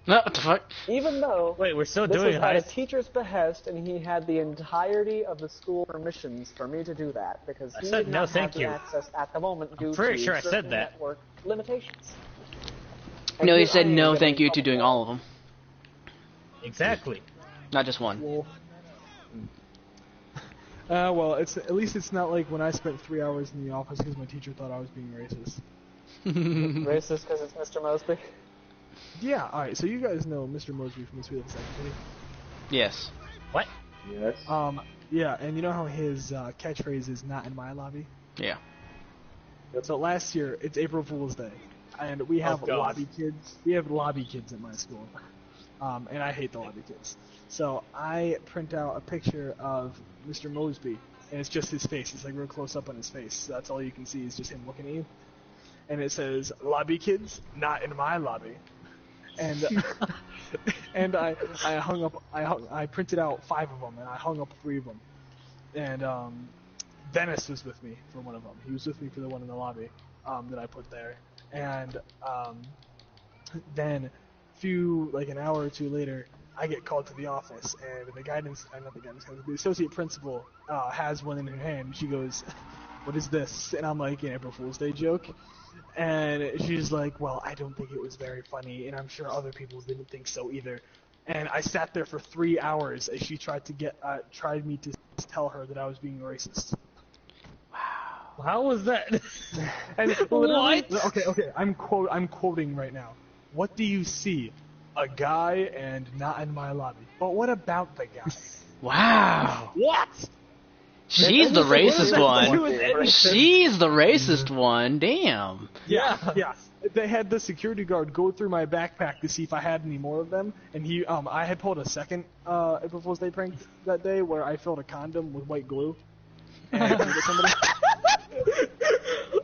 No, what the fuck? Even though Wait, we're still this was doing at a heist? teacher's behest, and he had the entirety of the school permissions for me to do that because I he said did no, not thank have you. the access at the moment due pretty to sure I said certain that. network limitations. No, he here said I am no, getting thank you in to doing trouble. all of them, Exactly. not just one. Well, at least it's not like when I spent 3 hours in the office because my teacher thought I was being racist. Racist because it's Mr. Mosby. Yeah, alright, so you guys know Mr. Mosby from the Sweet of the Second City. Yes. What? Yes. Yeah, and you know how his catchphrase is "not in my lobby"? Yeah. So last year, it's April Fool's Day, and we have God. lobby kids. We have lobby kids at my school, and I hate the lobby kids. So I print out a picture of Mr. Mosby, and it's just his face. It's like real close up on his face. So that's all you can see is just him looking at you. And it says, "Lobby kids, not in my lobby." And and I printed out 5 of them, and I hung up 3 of them. And Dennis was with me for one of them. He was with me for the one in the lobby that I put there. And then, an hour or 2 later, I get called to the office, and the associate principal has one in her hand. She goes, "What is this?" And I'm like, "An April Fool's Day joke." And she's like, "Well, I don't think it was very funny, and I'm sure other people didn't think so either." And I sat there for 3 hours as she tried me to tell her that I was being racist. How was that? And What? Okay. I'm quoting right now. "What do you see? A guy and not in my lobby. But what about the guy?" Wow. What? She's the racist one. Racist. She's the racist one. Damn. Yeah. They had the security guard go through my backpack to see if I had any more of them, and I had pulled a second April Fool's Day prank that day where I filled a condom with white glue. And I gave it to somebody.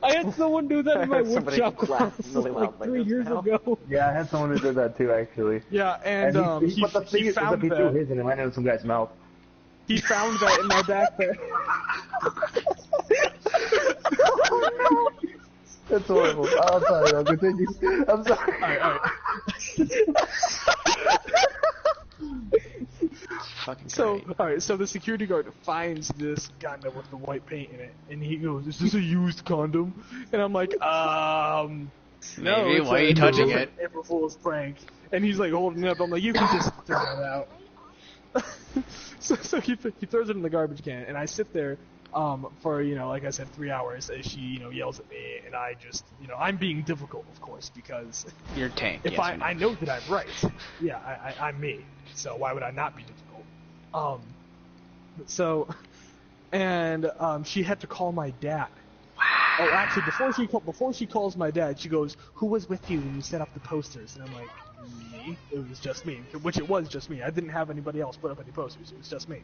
I had someone do that in my Somebody woodshop class laughed really like loudly 3 just years now. ago. Yeah, I had someone who did that too, actually. Yeah, and But the thing he is that found he threw that. his and it landed in some guy's mouth. He found that in my backpack. That's horrible. Oh, I'm sorry, I'll continue. I'm sorry. Alright. Fucking So, great. alright, so the security guard finds this condom with the white paint in it, and he goes, "Is this a used condom?" And I'm like, no. Maybe, it's why are you touching it's it? an April Fool's prank. And he's like holding it up. I'm like, "You can just throw that out." so he throws it in the garbage can, and I sit there for, like I said, 3 hours as she, yells at me, and I just, I'm being difficult, of course, because You're tanked. if yes, I know that I'm right. Yeah, I'm me. So why would I not be difficult? She had to call my dad. Oh, actually, before she calls my dad, she goes, "Who was with you when you set up the posters?" And I'm like, "Me. It was just me." Which it was just me. I didn't have anybody else put up any posters. It was just me.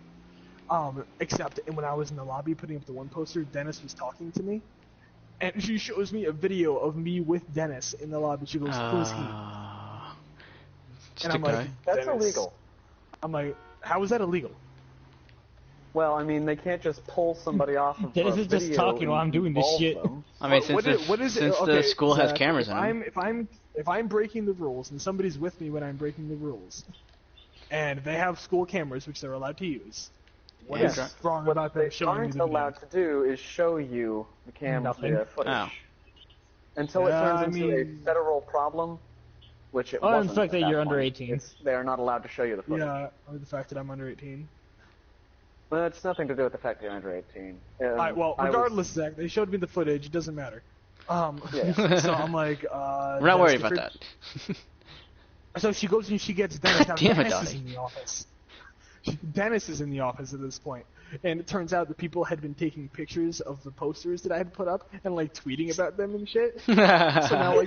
Except when I was in the lobby putting up the one poster, Dennis was talking to me, and she shows me a video of me with Dennis in the lobby. She goes, "Who's he?" Just And a I'm guy. like, That's Dennis. illegal. I'm like, "How is that illegal?" Well, I mean, they can't just pull somebody off of Dennis a is just video talking while I'm and doing this involve shit. them. I mean, since the school has Zach, cameras in them. If I'm breaking the rules and somebody's with me when I'm breaking the rules, and they have school cameras which they're allowed to use, what Yeah. is wrong What about they them showing me aren't the allowed video? to do is show you the Nothing. footage. Oh. Until it Yeah, turns I into mean- a federal problem, which it Oh, and wasn't. the fact at that you're under point. 18. They are not allowed to show you the footage. Yeah, or the fact that I'm under 18. But it's nothing to do with the fact that you're under 18. Alright, well, I was- regardless, Zach, they showed me the footage. It doesn't matter. Yeah. So I'm like, We're not worried about that. So she goes and she gets Dennis. Now, Damn it, Dennis is Donnie. in the office. Dennis is in the office at this point. And it turns out the people had been taking pictures of the posters that I had put up and, tweeting about them and shit. So now,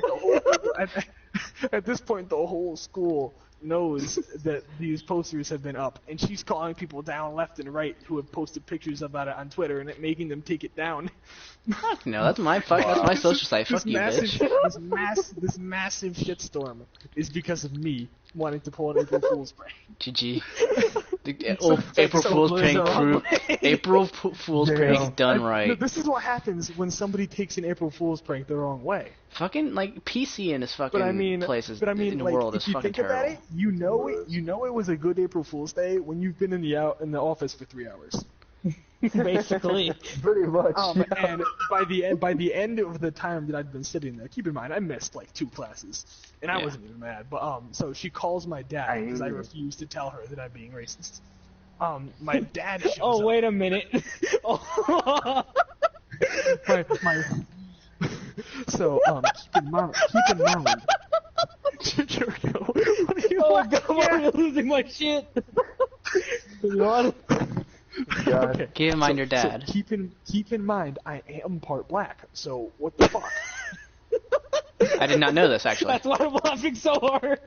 at this point, the whole school knows that these posters have been up. And she's calling people down left and right who have posted pictures about it on Twitter and making them take it down. No, that's my social site. Fuck you, massive, bitch. this massive shitstorm is because of me wanting to pull an April Fool's prank. GG. April Fool's prank crew. April Fool's prank done No, right. this is what happens when somebody takes an April Fool's prank the wrong way. Fucking like PC in his fucking places but I mean, in the like, world if is you fucking think about terrible. it, you know it was a good April Fool's Day when you've been in the office for 3 hours. Basically. Pretty much. And by the end of the time that I'd been sitting there, keep in mind I missed like 2 classes, and I wasn't even mad. But so she calls my dad because I refused to tell her that I'm being racist. My dad shows Oh, up. wait a minute. Oh. So keep in mind. Jericho, what are you Oh god, I'm losing my shit. God. Okay. Keep in mind your dad. So keep in mind I am part black. So what the fuck? I did not know this actually. That's why I'm laughing so hard.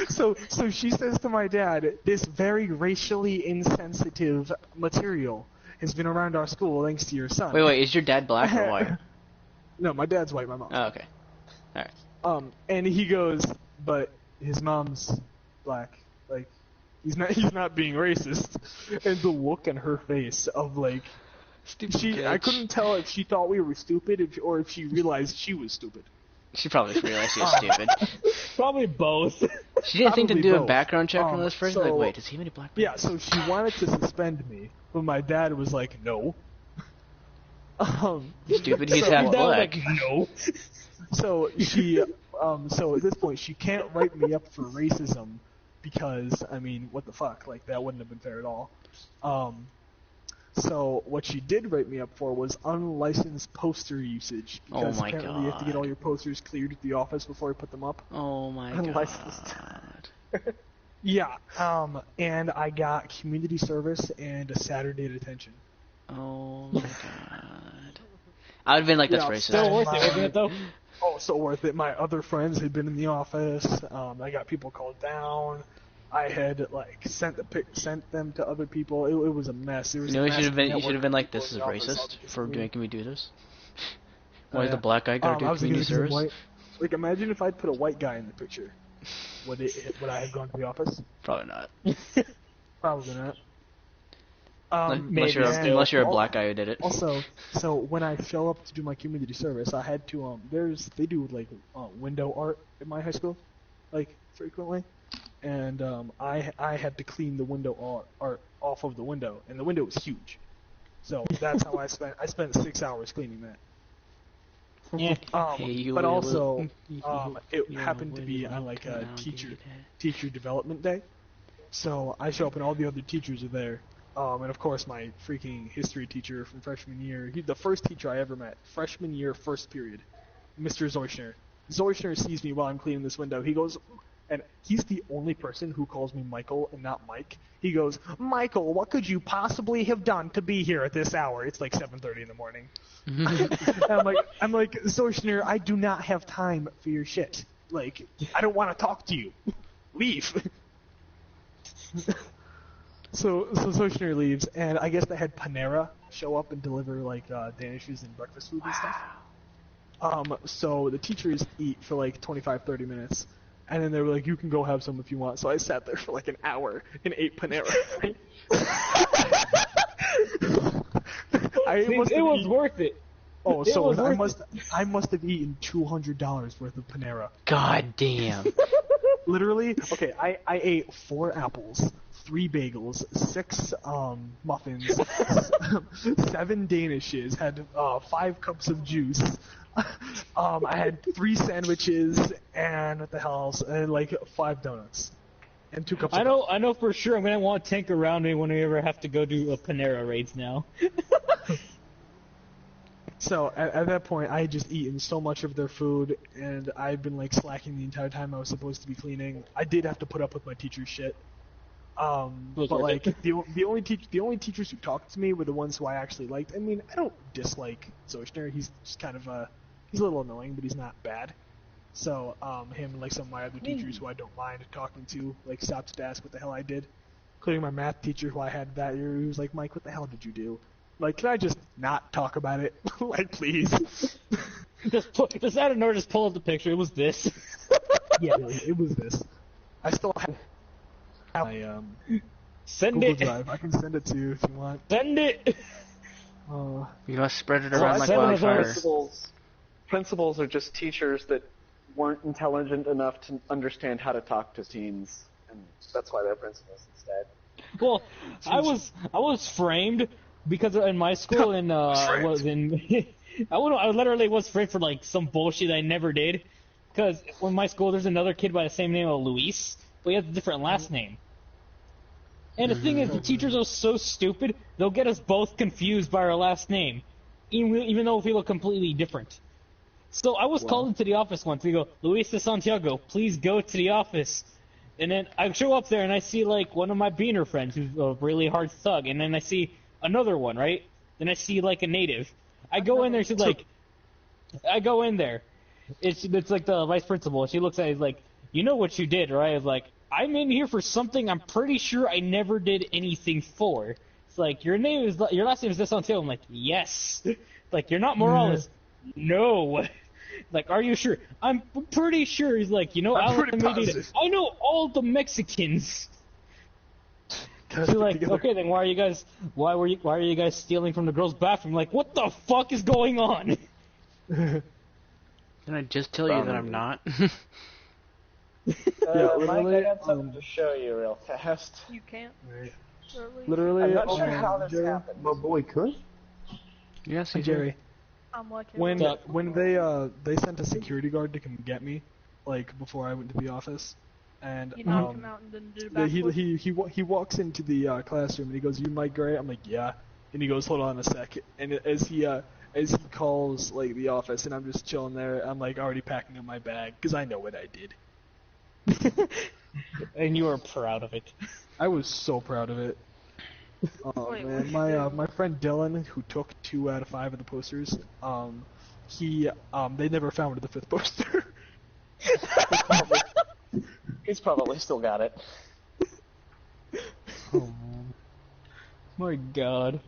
So she says to my dad, this very racially insensitive material has been around our school thanks to your son. Wait, is your dad black or white? No, my dad's white, my mom. Oh, okay. Alright. And he goes, but his mom's black. Like, he's not being racist. And the look on her face of like, I couldn't tell if she thought we were stupid or if she realized she was stupid. She probably realized she was stupid. Probably both. She didn't think to Probably do a both. background check on this first? Like, so- wait, does he have any black people? Yeah, so she wanted to suspend me, but my dad was like, no. Stupid, he's so- half That was black. like, no. So she, so at this point, she can't write me up for racism because, I mean, what the fuck? Like, that wouldn't have been fair at all. So what she did write me up for was unlicensed poster usage. Oh Because my apparently you have to get God. all your posters cleared at the office before you put them up. Oh my Unlicensed. god. Yeah, and I got community service and a Saturday detention. Oh my god. I would have been like, that's Yeah, racist. Still worth it, isn't it, though? Oh, so worth it. My other friends had been in the office. I got people called down. I had like sent them to other people. It was a mess. It was You know, a you mess should have been. You network should have been like, people "This is in the office. racist for making me do this." Oh, Why yeah. the black guy gotta I do was thinking community because I'm service? white. Like, imagine if I'd put a white guy in the picture. Would I have gone to the office? Probably not. Probably not. Unless you're and unless you're a black guy who did it. Also, so when I show up to do my community service, I had to they do like window art at my high school, like frequently, and I had to clean the window art off of the window, and the window was huge, so that's how I spent 6 hours cleaning that. Yeah. Hey, you But little- also, it you happened to be little on like a clown teacher development day. So I show up and all the other teachers are there. And of course my freaking history teacher from freshman year, the first teacher I ever met, freshman year, first period, Mr. Zeuschner. Zeuschner sees me while I'm cleaning this window. He goes, and he's the only person who calls me Michael and not Mike. He goes, Michael, what could you possibly have done to be here at this hour? It's like 7:30 in the morning. And I'm like, Zeuschner, I do not have time for your shit. Like, I don't want to talk to you. Leave. So Zeuschner leaves, and I guess they had Panera show up and deliver like Danishes and breakfast food and stuff. So the teachers eat for like 25-30 minutes, and then they were like, you can go have some if you want. So I sat there for like an hour and ate Panera. It was worth it. Oh, It so was worth I must have eaten $200 worth of Panera. God damn. Literally, okay, I ate 4 apples, 3 bagels, 6 muffins, 7 Danishes, had 5 cups of juice. I had 3 sandwiches and what the hell else, and like 5 donuts and 2 cups. I know for sure I'm gonna want Tank around me when we ever have to go do a Panera raids now. So at that point, I had just eaten so much of their food, and I'd been like slacking the entire time I was supposed to be cleaning. I did have to put up with my teacher's shit. But worth like it. the only teachers who talked to me were the ones who I actually liked. I mean, I don't dislike Zeuschner. He's just kind of he's a little annoying, but he's not bad. So him and like some of my other teachers who I don't mind talking to, like stopped to ask what the hell I did, including my math teacher who I had that year. He was like, Mike, what the hell did you do? Like, can I just not talk about it? Like, please. just out of nowhere, just pull up the picture. It was this. Yeah, really, it was this. I still have my Send Google it. Drive. I can send it to you if you want. Send it. You must spread it Well, around I like said wildfire. principals are just teachers that weren't intelligent enough to understand how to talk to teens, and that's why they're principals instead. Well, I was framed because in my school was in I literally was framed for like some bullshit I never did. Because in my school there's another kid by the same name of Luis, but he has a different last name. And the thing is, the teachers are so stupid, they'll get us both confused by our last name, even though we look completely different. So I was called into the office once. They go, Luis de Santiago, please go to the office. And then I show up there and I see like one of my beaner friends who's a really hard thug, and then I see another one, right? Then I see like a native. I go in there, she's like, I go in there. It's like the vice principal. She looks at me like, you know what you did, right? I was like, I'm in here for something I'm pretty sure I never did anything for. It's like, your last name is De Santiago. I'm like, yes. Like, you're not Morales. No. Like, are you sure? I'm pretty sure. He's like, you know, I know all the Mexicans. She's like, okay, then why are you guys stealing from the girls' bathroom? Like, what the fuck is going on? Didn't I just tell you that I'm not? Mike, I got something to show you real fast. You can't. Right. Literally, I'm not sure how this Jerry, happened. My boy could. Yes, Hey, Jerry. I'm lucky. When they sent a security guard to come get me, like before I went to the office, and He knocked him out and then did a yeah, backflip. he walks into the classroom and he goes, "You Mike Gray?" I'm like, "Yeah," and he goes, "Hold on a sec," and as he calls like the office, and I'm just chilling there, I'm like already packing up my bag because I know what I did. And you were proud of it. I was so proud of it. Oh Wait, man, my friend Dylan, who took 2 out of 5 of the posters, they never found the 5th poster. He's probably still got it. Oh man. My God.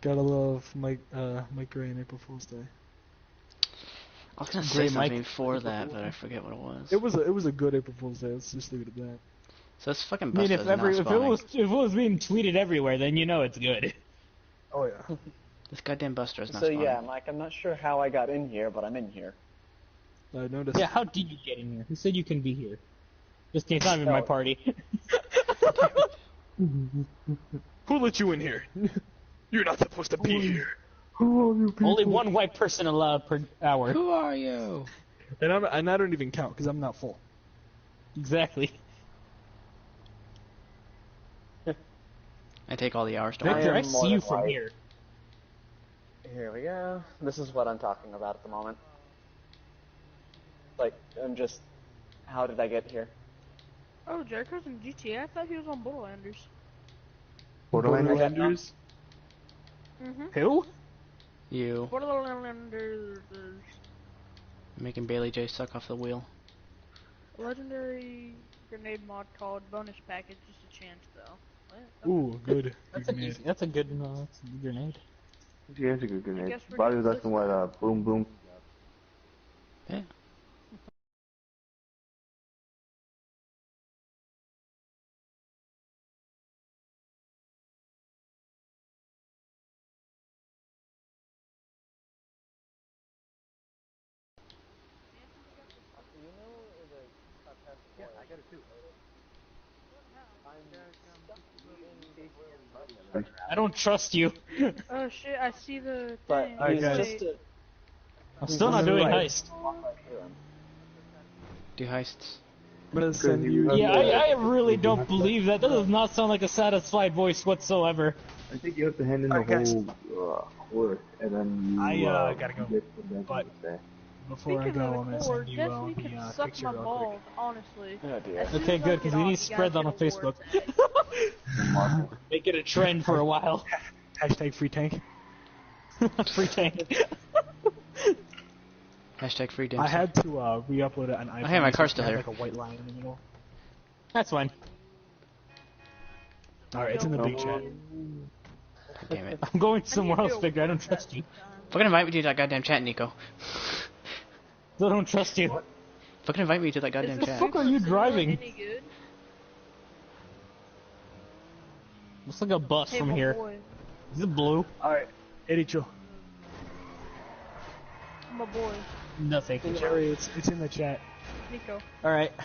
Gotta love Mike Gray and April Fool's Day. I was gonna say Great, Mike. something for that, but I forget what it was. It was a good April Fool's Day. Let's just leave it at that. So it's fucking I mean, busted. if it was being tweeted everywhere, then you know it's good. Oh yeah. This goddamn Buster is not So spawning. yeah, Mike, I'm not sure how I got in here, but I'm in here. I noticed. Yeah, how did you get in here? Who said you can be here? Just it's not even my party. Who let you in here? You're not supposed to be here. Who are you people? Only one white person allowed per hour. Who are you? And I don't even count because I'm not full. Exactly. I take all the hours to Victor, am I more see you than from white. here. Here we go. This is what I'm talking about at the moment. Like, how did I get here? Oh, Jericho's in GTA? I thought he was on Borderlanders. Borderlanders. Mm-hmm. Who? You Borderlanders. making Bailey J suck off the wheel. Legendary grenade mod called bonus package, just a chance though. What? Ooh, good. That's a good grenade. Yeah, it's a good grenade. guess we're Bobby was just asking what boom boom. Yeah. I don't trust you. Oh shit, I see the But thing. he's guys. just a... I'm still not doing Right. heist. Do heists. I'm gonna send you. Yeah, I really don't believe that. That does not sound like a satisfied voice whatsoever. I think you have to hand in the Alright, guys. whole horde, and then you. I gotta go. get the next But- one to say. Before I Speaking go, of I'm gonna the send cord, you Destiny the can suck picture my real balls, honestly. Oh dear. As soon Okay, as I good, because get we off, need you to spread that guys on get Facebook. awards. Make it a trend for a while. quick. Hashtag free tank. Free tank. Hashtag free I Dempsey. had to re-upload it on iPhone. hey, my so car's it still had, here. like a white line in the middle. That's fine. Alright, it's in the big chat. Damn it. I'm going somewhere else, Victor. I don't trust you. Fucking invite me to that goddamn chat, Nico. Still don't trust you. Fucking invite me to that Is goddamn the chat. fuck are you Super driving? Any good? Looks like a bus Hey, from my here. boy. Is it blue? Alright, Ericho. My boy. Nothing. Jerry, it's in the chat. Nico. Alright.